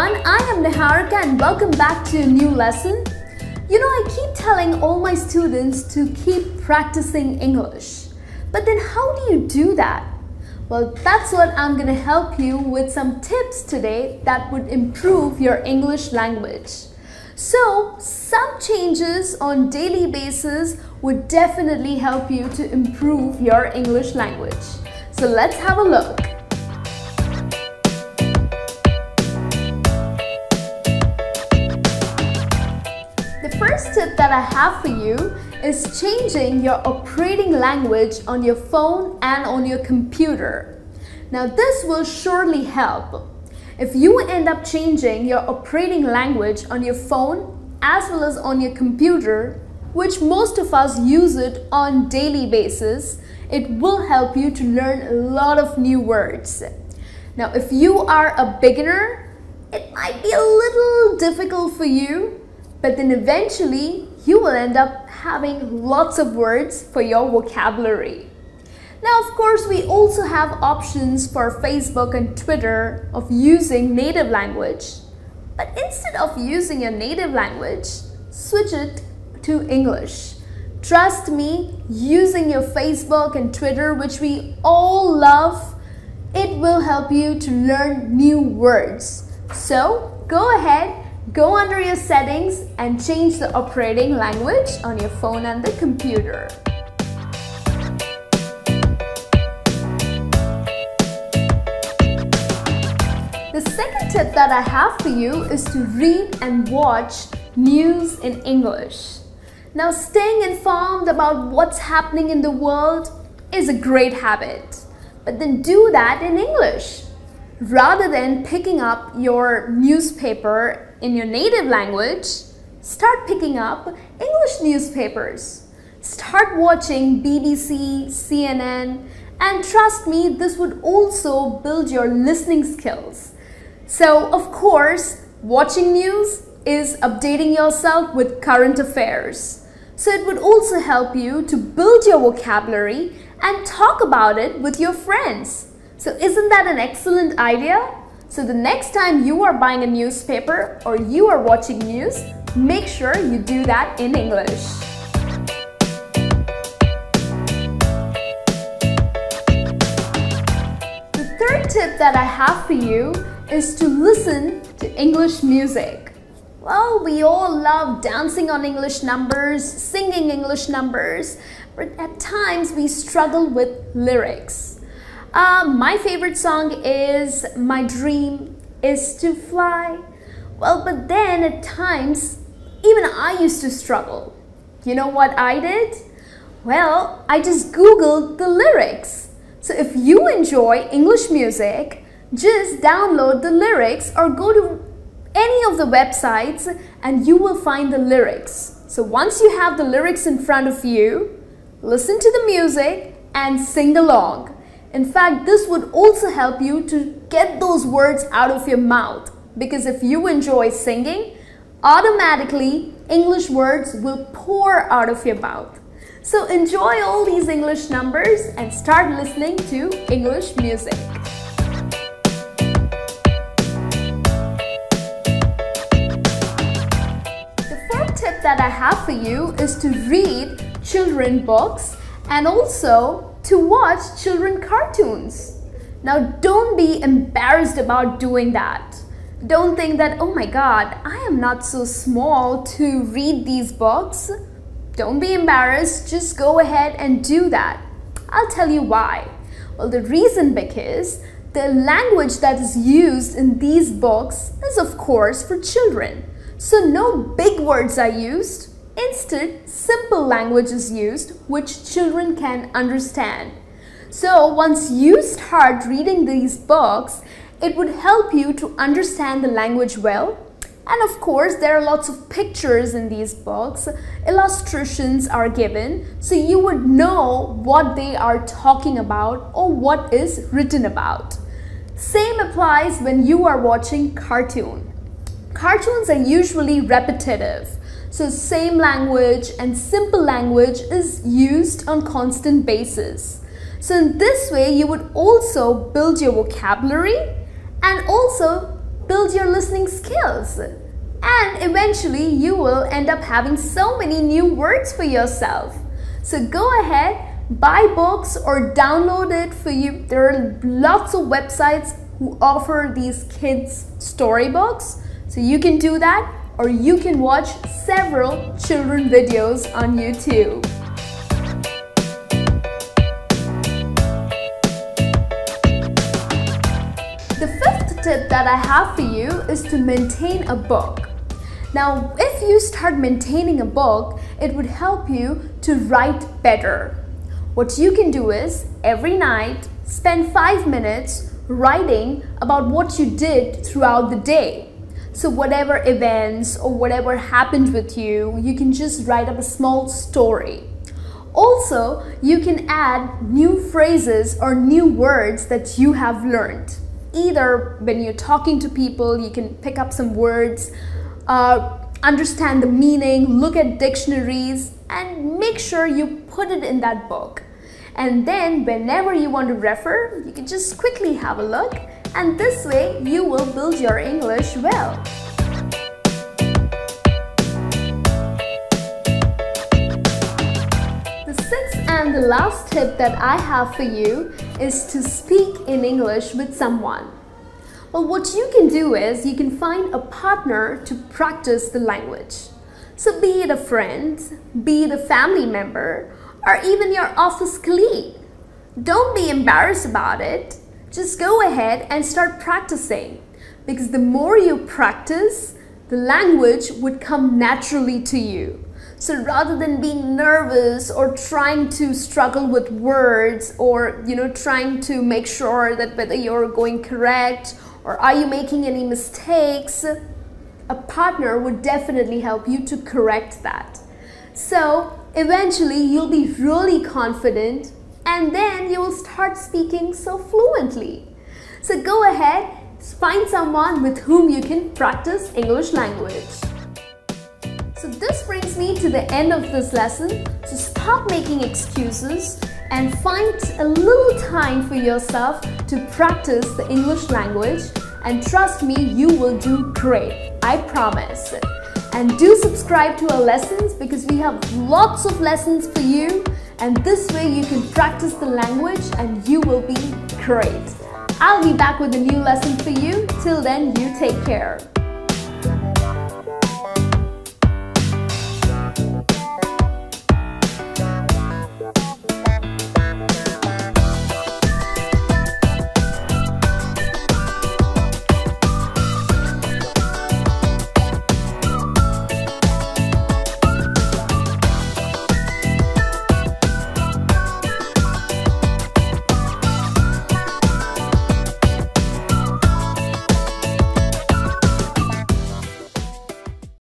everyone, I am Niharika and welcome back to a new lesson. You know, I keep telling all my students to keep practicing English. But then how do you do that? Well, that's what I'm going to help you with some tips today that would improve your English language. So, some changes on daily basis would definitely help you to improve your English language. So let's have a look. The first tip that I have for you is changing your operating language on your phone and on your computer. Now this will surely help. If you end up changing your operating language on your phone as well as on your computer, which most of us use it on daily basis, it will help you to learn a lot of new words. Now if you are a beginner, it might be a little difficult for you, but then eventually you will end up having lots of words for your vocabulary. Now, of course, we also have options for Facebook and Twitter of using native language. But instead of using your native language, switch it to English. Trust me, using your Facebook and Twitter, which we all love, it will help you to learn new words. So, go ahead. Go under your settings and change the operating language on your phone and the computer. The second tip that I have for you is to read and watch news in English. Now, staying informed about what's happening in the world is a great habit, but then do that in English. Rather than picking up your newspaper in your native language, start picking up English newspapers. Start watching BBC, CNN, and trust me, this would also build your listening skills. So, of course, watching news is updating yourself with current affairs. So it would also help you to build your vocabulary and talk about it with your friends. So isn't that an excellent idea? So the next time you are buying a newspaper or you are watching news, make sure you do that in English. The third tip that I have for you is to listen to English music. Well, we all love dancing on English numbers, singing English numbers, but at times we struggle with lyrics. My favorite song is My Dream Is to Fly. Well, but then at times, even I used to struggle. You know what I did? Well, I just Googled the lyrics. So if you enjoy English music, just download the lyrics or go to any of the websites and you will find the lyrics. So once you have the lyrics in front of you, listen to the music and sing along. In fact, this would also help you to get those words out of your mouth, because if you enjoy singing, automatically English words will pour out of your mouth. So enjoy all these English numbers and start listening to English music. The fourth tip that I have for you is to read children's books and also to watch children cartoons. Now don't be embarrassed about doing that. Don't think that, oh my God, I am not so small to read these books. Don't be embarrassed, just go ahead and do that. I'll tell you why. Well, the reason because the language that is used in these books is of course for children. So no big words are used. Instead, simple language is used which children can understand. So once you start reading these books, it would help you to understand the language well. And of course, there are lots of pictures in these books. Illustrations are given, so you would know what they are talking about or what is written about. Same applies when you are watching cartoon. Cartoons are usually repetitive. So same language and simple language is used on constant basis. So in this way, you would also build your vocabulary and also build your listening skills. And eventually you will end up having so many new words for yourself. So go ahead, buy books or download it for you. There are lots of websites who offer these kids storybooks. So you can do that, or you can watch several children videos on YouTube. The fifth tip that I have for you is to maintain a book. Now, if you start maintaining a book, it would help you to write better. What you can do is, every night, spend 5 minutes writing about what you did throughout the day. So whatever events or whatever happened with you, you can just write up a small story. Also, you can add new phrases or new words that you have learned. Either when you're talking to people, you can pick up some words, understand the meaning, look at dictionaries, and make sure you put it in that book. And then whenever you want to refer, you can just quickly have a look, and this way you will build your English well. The sixth and the last tip that I have for you is to speak in English with someone. Well, what you can do is you can find a partner to practice the language. So be it a friend, be it a family member, or even your office colleague. Don't be embarrassed about it. Just go ahead and start practicing, because the more you practice, the language would come naturally to you. So rather than being nervous or trying to struggle with words, or trying to make sure that whether you're going correct or are you making any mistakes, a partner would definitely help you to correct that. So eventually you'll be really confident, and then you will start speaking so fluently. So go ahead, find someone with whom you can practice English language. So this brings me to the end of this lesson. So stop making excuses and find a little time for yourself to practice the English language, and trust me, you will do great. I promise. And do subscribe to our lessons, because we have lots of lessons for you, and this way you can practice the language and you will be great. I'll be back with a new lesson for you. Till then, you take care.